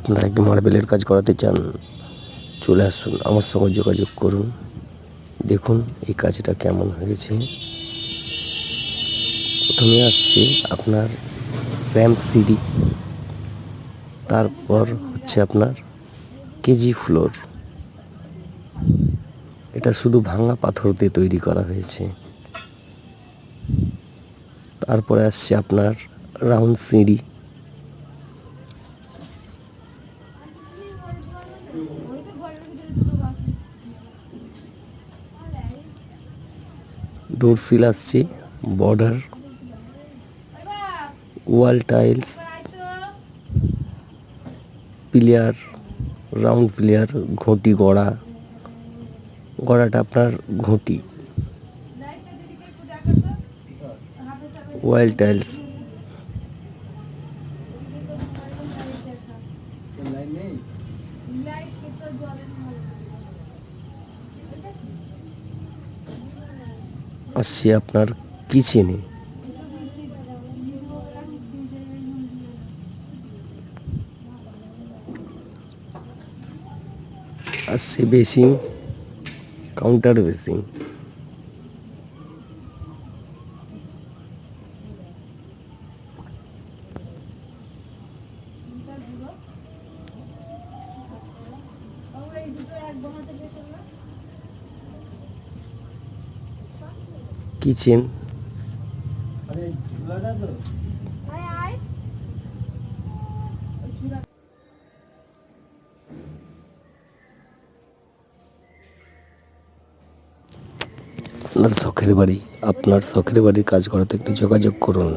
আপনারা কি মার্বেলের কাজ করাতে চান, চলে আসুন, আমার সঙ্গে যোগাযোগ করুন। দেখুন এই কাজটা কেমন হয়েছে। প্রথমে আসছে আপনার র্যাম্প সিঁড়ি, তারপর হচ্ছে আপনার কেজি ফ্লোর। এটা শুধু ভাঙা পাথর দিয়ে তৈরি করা হয়েছে। তারপরে আসছে আপনার রাউন্ড সিঁড়ি, ডোর সিল আসছে, border, wall tiles, pillar, round pillar, ঘটি গড়া, গড়াটা আপনার ঘটি, ওয়াল টাইলস, আসছে আপনার কিচেনে। আসছে বেসিং, কাউন্টার বেসিং। কিচেন, আপনার শখের বাড়ি, আপনার শখের বাড়ির কাজ করাতে একটু যোগাযোগ করুন।